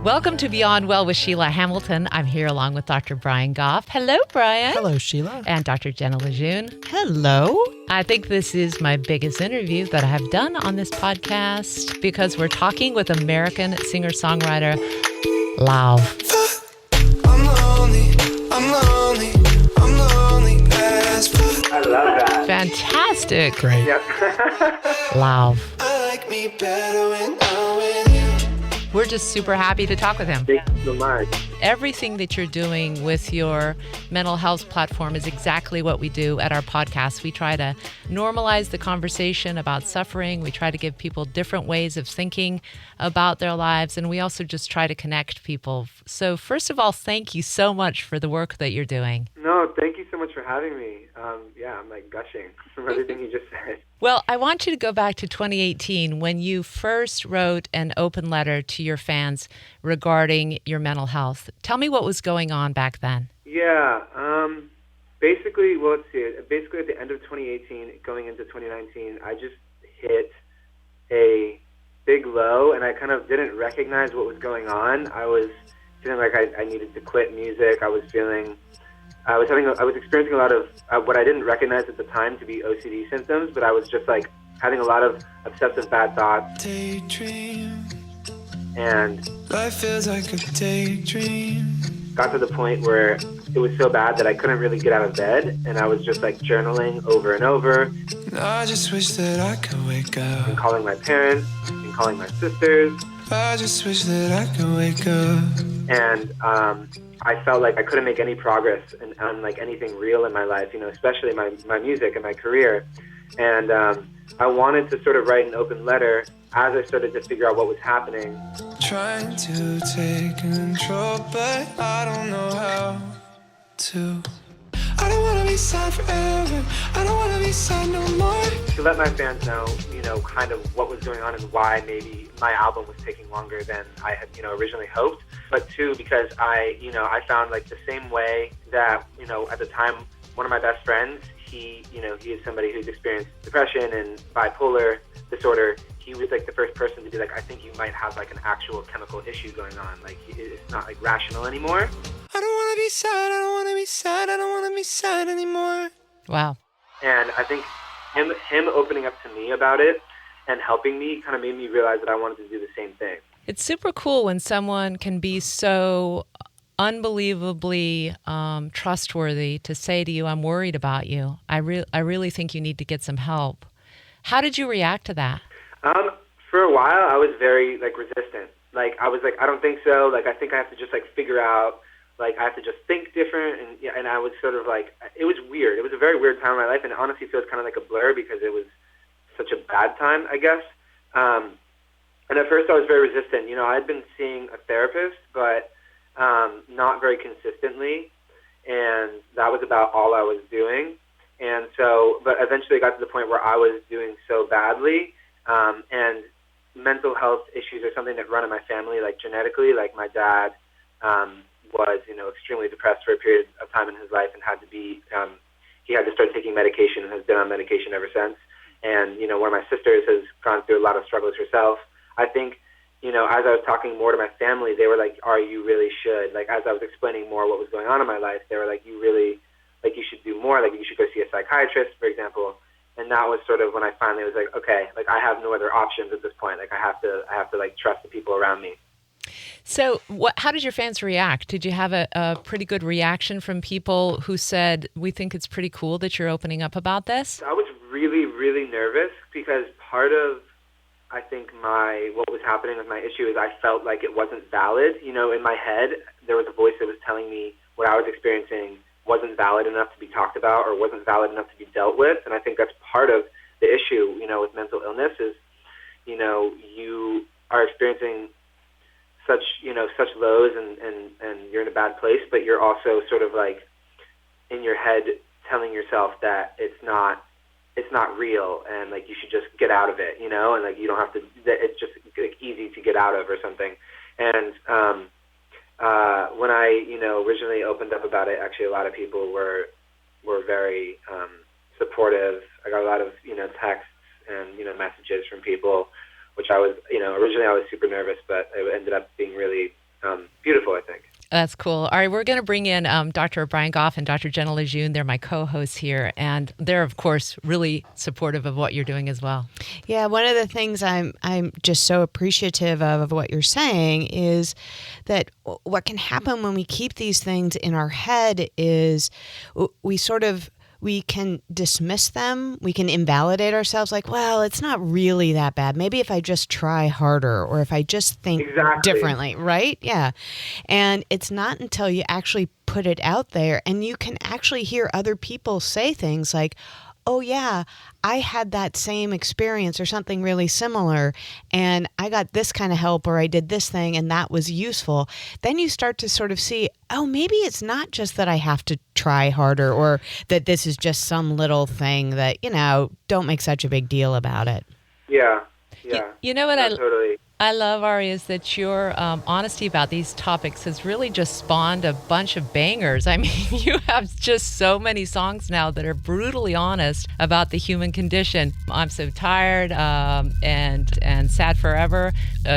Welcome to Beyond Well with Sheila Hamilton. I'm here along with Dr. Brian Goff. Hello, Brian. Hello, Sheila. And Dr. Jenna Lejeune. Hello. I think this is my biggest interview that I have done on this podcast because we're talking with American singer-songwriter LAUV. I'm lonely, I love that. Fantastic. Great. Yep. LAUV. I like me better when I'm with you. We're just super happy to talk with him. Thank you so much. Everything that you're doing with your mental health platform is exactly what we do at our podcast. We try to normalize the conversation about suffering. We try to give people different ways of thinking about their lives, and we also just try to connect people. So first of all, thank you so much for the work that you're doing. No, thank you so much for having me. I'm like gushing from everything you just said. Well, I want you to go back to 2018 when you first wrote an open letter to your fans regarding your mental health. Tell me what was going on back then. Yeah. Basically, well, let's see. Basically, at the end of 2018, going into 2019, I just hit a big low, and I kind of didn't recognize what was going on. I was feeling like I needed to quit music. I was experiencing a lot of what I didn't recognize at the time to be OCD symptoms, but I was just like having a lot of obsessive bad thoughts. Daydream. And Life feels like a daydream. got to the point where it was so bad that I couldn't really get out of bed, and I was just like journaling over and over, I just wish that I could wake and up. calling my parents, and calling my sisters, I just wish that I could wake up. and I felt like I couldn't make any progress on like anything real in my life, especially my music and my career. And I wanted to sort of write an open letter as I started to figure out what was happening. Trying to take control, but I don't know how to. I don't wanna be sad forever. I don't wanna be sad no more. To let my fans know, kind of what was going on and why maybe my album was taking longer than I had, originally hoped. But two, because I found like the same way that, at the time, one of my best friends, he is somebody who's experienced depression and bipolar disorder. He was like the first person to be like, I think you might have like an actual chemical issue going on. Like it's not like rational anymore. I don't wanna be sad, I don't wanna be sad, I don't wanna be sad anymore. Wow. And I think him opening up to me about it and helping me kind of made me realize that I wanted to do the same thing. It's super cool when someone can be so unbelievably trustworthy to say to you, I'm worried about you. I really think you need to get some help. How did you react to that? For a while, I was very resistant. I was like, I don't think so. I think I have to just figure out. I have to just think different, and I was sort of it was weird. It was a very weird time in my life, and it honestly feels kind of like a blur because it was such a bad time, I guess. And at first I was very resistant. I had been seeing a therapist, but not very consistently, and that was about all I was doing. And so, but eventually it got to the point where I was doing so badly, and mental health issues are something that run in my family, genetically. My dad was, extremely depressed for a period of time in his life and had to be, he had to start taking medication and has been on medication ever since. And, one of my sisters has gone through a lot of struggles herself. I think, as I was talking more to my family, they were like, you really should. As I was explaining more what was going on in my life, they were like, you really, you should do more. You should go see a psychiatrist, for example. And that was sort of when I finally was like, okay, I have no other options at this point. I have to trust the people around me. So how did your fans react? Did you have a pretty good reaction from people who said, we think it's pretty cool that you're opening up about this? I was really, really nervous because part of, I think, what was happening with my issue is I felt like it wasn't valid. In my head, there was a voice that was telling me what I was experiencing wasn't valid enough to be talked about or wasn't valid enough to be dealt with. And I think that's part of the issue, with mental illness is, you are experiencing such lows and you're in a bad place, but you're also sort of in your head telling yourself that it's not real and you should just get out of it, and you don't have to, it's just easy to get out of or something. And when I originally opened up about it, actually a lot of people were very supportive. I got a lot of texts and messages from people, which I was originally I was super nervous, but it ended up being really beautiful, I think. That's cool. All right, we're going to bring in Dr. Brian Goff and Dr. Jenna Lejeune. They're my co-hosts here, and they're, of course, really supportive of what you're doing as well. Yeah, one of the things I'm just so appreciative of what you're saying is that what can happen when we keep these things in our head is we can dismiss them. We can invalidate ourselves like, well, it's not really that bad. Maybe if I just try harder or if I just think differently, right? Yeah. And it's not until you actually put it out there and you can actually hear other people say things like, oh, yeah, I had that same experience or something really similar, and I got this kind of help, or I did this thing, and that was useful. Then you start to sort of see, oh, maybe it's not just that I have to try harder, or that this is just some little thing that, don't make such a big deal about it. Yeah. You know what totally. I love, Ari, is that your honesty about these topics has really just spawned a bunch of bangers. I mean, you have just so many songs now that are brutally honest about the human condition. I'm So Tired, and Sad Forever,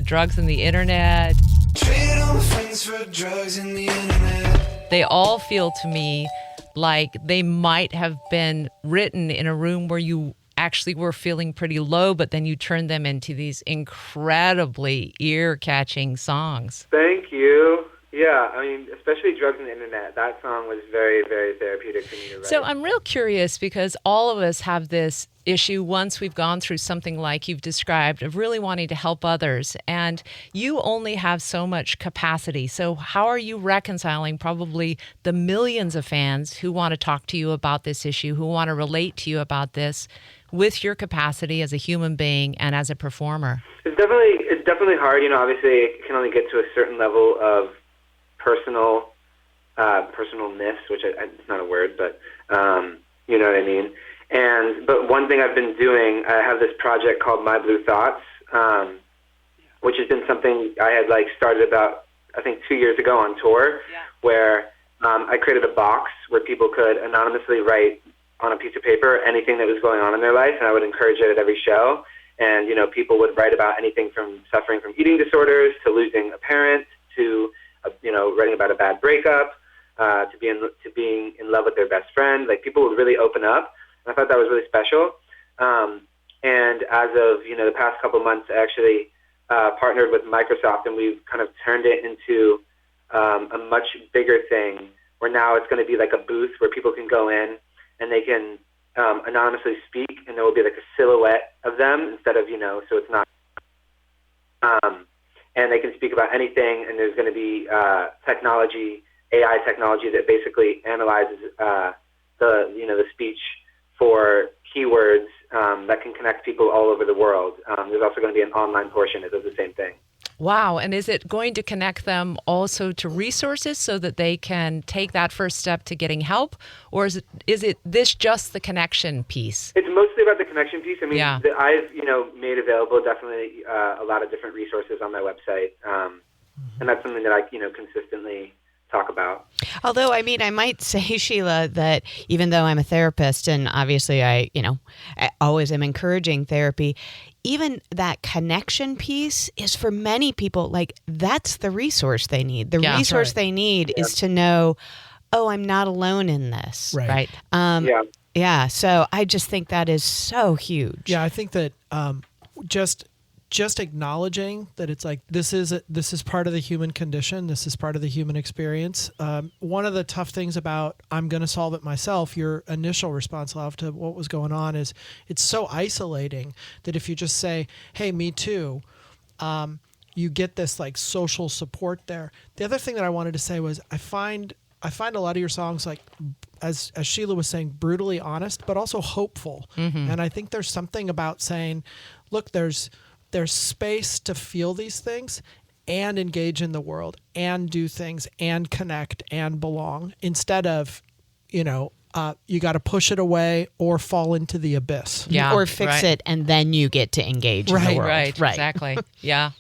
Drugs and the Internet. Traded all my friends for drugs and the internet. They all feel to me like they might have been written in a room where you actually were feeling pretty low, but then you turned them into these incredibly ear-catching songs. Thank you. Yeah, I mean, especially Drugs and the Internet. That song was very, very therapeutic for me to write. So I'm real curious because all of us have this issue once we've gone through something like you've described of really wanting to help others, and you only have so much capacity. So how are you reconciling probably the millions of fans who want to talk to you about this issue, who want to relate to you about this, with your capacity as a human being and as a performer? It's definitely hard. Obviously it can only get to a certain level of personalness, which it's not a word, but you know what I mean. But one thing I've been doing, I have this project called My Blue Thoughts, which has been something I had started about, I think, 2 years ago on tour, where I created a box where people could anonymously write on a piece of paper anything that was going on in their life, and I would encourage it at every show. And people would write about anything from suffering from eating disorders to losing a parent to writing about a bad breakup, to being in love with their best friend. People would really open up, and I thought that was really special. And as of the past couple months, I actually partnered with Microsoft, and we've kind of turned it into a much bigger thing, where now it's going to be like a booth where people can go in and they can anonymously speak, and there will be a silhouette of them instead of, so it's not, and they can speak about anything, and there's going to be AI technology that basically analyzes the speech for keywords that can connect people all over the world. There's also going to be an online portion that does the same thing. Wow. And is it going to connect them also to resources so that they can take that first step to getting help? Or is it this just the connection piece? It's mostly about the connection piece. I mean, yeah. I've made available definitely a lot of different resources on my website. And that's something that I consistently talk about. Although, I mean, I might say, Sheila, that even though I'm a therapist, and obviously I always am encouraging therapy, even that connection piece is for many people, that's the resource they need. The resource they need is to know, oh, I'm not alone in this. Right. Yeah. So I just think that is so huge. Yeah, I think that just acknowledging that it's this is part of the human condition. This is part of the human experience. One of the tough things about I'm going to solve it myself, your initial response, LAUV, to what was going on is it's so isolating that if you just say, hey, me too, you get this social support there. The other thing that I wanted to say was I find a lot of your songs, as Sheila was saying, brutally honest, but also hopeful. Mm-hmm. And I think there's something about saying, look, there's space to feel these things and engage in the world and do things and connect and belong, instead of, you got to push it away or fall into the abyss. Yeah, or fix it and then you get to engage in the world. Right, exactly. Yeah.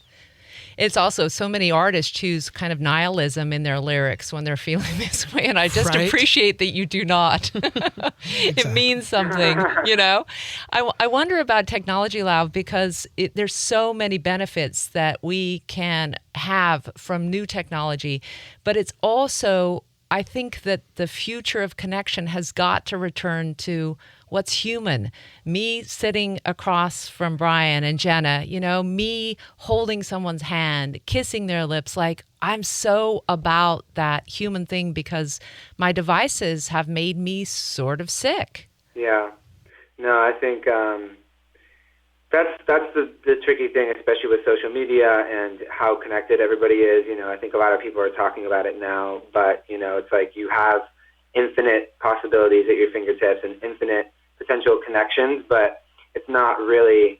It's also so many artists choose kind of nihilism in their lyrics when they're feeling this way. And I just Right. appreciate that you do not. It means something, you know? I wonder about technology, LAUV, because there's so many benefits that we can have from new technology, but it's also, I think that the future of connection has got to return to what's human. Me sitting across from Brian and Jenna, you know, me holding someone's hand, kissing their lips. Like, I'm so about that human thing because my devices have made me sort of sick. Yeah. No, I think that's the tricky thing, especially with social media and how connected everybody is. You know, I think a lot of people are talking about it now, but, you know, it's like you have infinite possibilities at your fingertips and infinite potential connections, but it's not very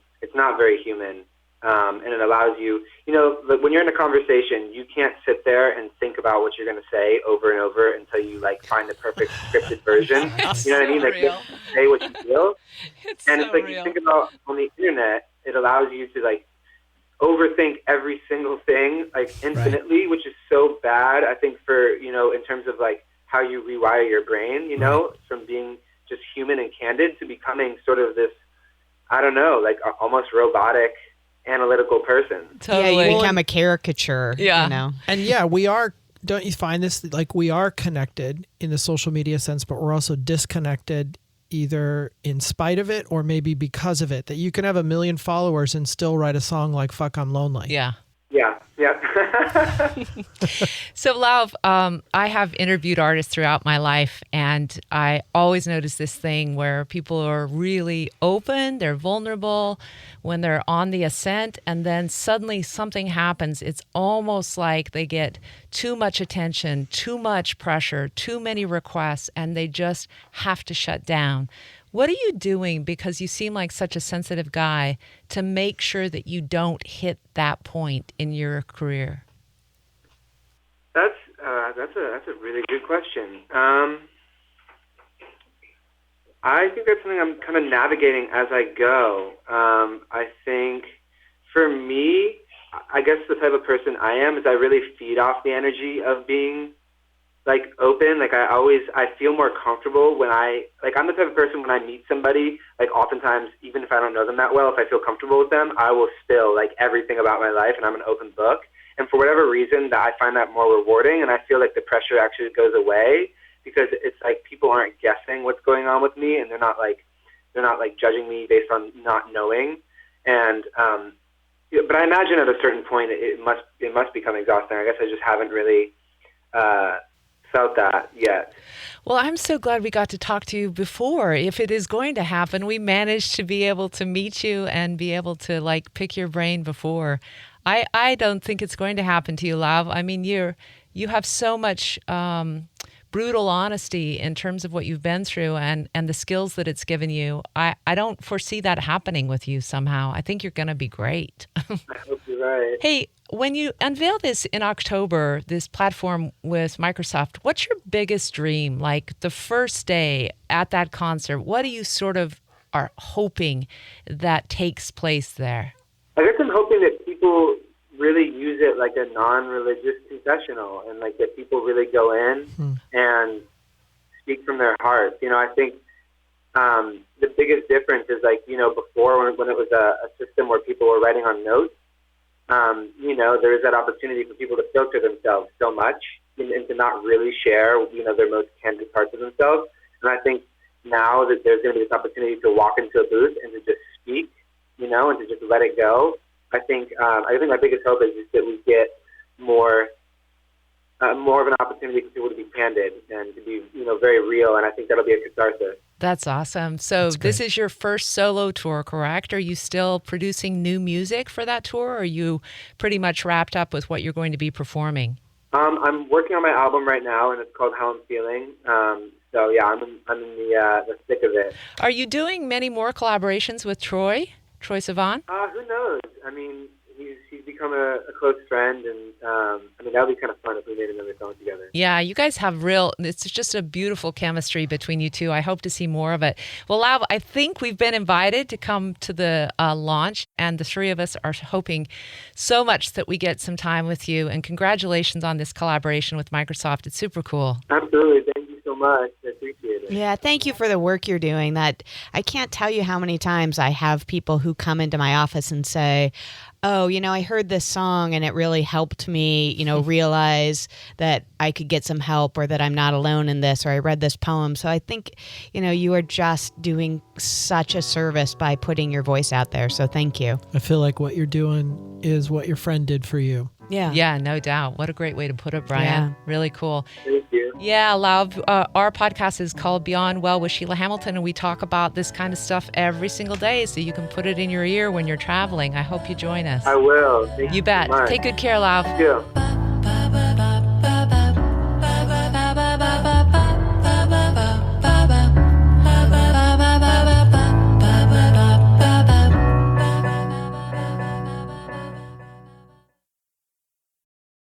human. And it allows you, you know, when you're in a conversation, you can't sit there and think about what you're going to say over and over until you like find the perfect scripted version. You know what I mean? Like, you have to say what you feel. It's And so it's like real. you think about on the internet, it allows you to like overthink every single thing like infinitely, which is so bad. I think for, you know, in terms of like how you rewire your brain, you know, from being just human and candid to becoming sort of this, I don't know, like almost robotic, analytical person. Totally. Yeah, you become a caricature. Yeah. You know. And yeah, we are, don't you find this, like we are connected in the social media sense, but we're also disconnected either in spite of it or maybe because of it, that you can have 1 million followers and still write a song like Fuck I'm Lonely. Yeah. Yeah. So, LAUV, I have interviewed artists throughout my life, and I always notice this thing where people are really open, they're vulnerable when they're on the ascent, and then suddenly something happens. It's almost like they get too much attention, too much pressure, too many requests, and they just have to shut down. What are you doing, because you seem like such a sensitive guy, to make sure that you don't hit that point in your career? That's a really good question. I think that's something I'm kind of navigating as I go. I think for me, I guess the type of person I am is I really feed off the energy of being like open. Like I feel more comfortable when I'm the type of person when I meet somebody, like oftentimes, even if I don't know them that well, if I feel comfortable with them, I will spill like everything about my life and I'm an open book. And for whatever reason, that I find that more rewarding, and I feel like the pressure actually goes away because it's like people aren't guessing what's going on with me, and they're not like judging me based on not knowing. And but I imagine at a certain point it must become exhausting. I guess I just haven't really felt that yet. Well, I'm so glad we got to talk to you before. If it is going to happen, we managed to be able to meet you and be able to like pick your brain before. I don't think it's going to happen to you, LAUV. I mean, you have so much brutal honesty in terms of what you've been through and the skills that it's given you. I don't foresee that happening with you somehow. I think you're going to be great. I hope you're right. Hey, when you unveil this in October, this platform with Microsoft, what's your biggest dream? Like the first day at that concert, what do you sort of are hoping that takes place there? I guess I'm hoping that people really use it like a non-religious confessional, and like that people really go in and speak from their hearts. You know, I think the biggest difference is like, you know, before when it was a system where people were writing on notes, you know, there is that opportunity for people to filter themselves so much and to not really share, you know, their most candid parts of themselves. And I think now that there's going to be this opportunity to walk into a booth and to just speak, you know, and to just let it go. I think my biggest hope is just that we get more of an opportunity for people to be candid and to be, you know, very real. And I think that'll be a catharsis. That's awesome. So this is your first solo tour, correct? Are you still producing new music for that tour, or are you pretty much wrapped up with what you're going to be performing? I'm working on my album right now, and it's called How I'm Feeling. So yeah, I'm in the thick of it. Are you doing many more collaborations with Troye Sivan? Who knows? I mean, he's become become a close friend, and I mean, that would be kind of fun if we made another song together. Yeah, you guys have it's just a beautiful chemistry between you two. I hope to see more of it. Well, LAUV, I think we've been invited to come to the launch, and the three of us are hoping so much that we get some time with you. And congratulations on this collaboration with Microsoft. It's super cool. Absolutely. Thank you so much. I appreciate it. Yeah, thank you for the work you're doing. That I can't tell you how many times I have people who come into my office and say, "Oh, I heard this song and it really helped me, realize that I could get some help, or that I'm not alone in this, or I read this poem." So I think, you are just doing such a service by putting your voice out there. So thank you. I feel like what you're doing is what your friend did for you. Yeah. Yeah, no doubt. What a great way to put it, Brian. Yeah. Really cool. Thank you. Yeah, LAUV, our podcast is called Beyond Well with Sheila Hamilton, and we talk about this kind of stuff every single day, so you can put it in your ear when you're traveling. I hope you join us. I will. Thank You bet. so much. Take good care, LAUV. Thank you.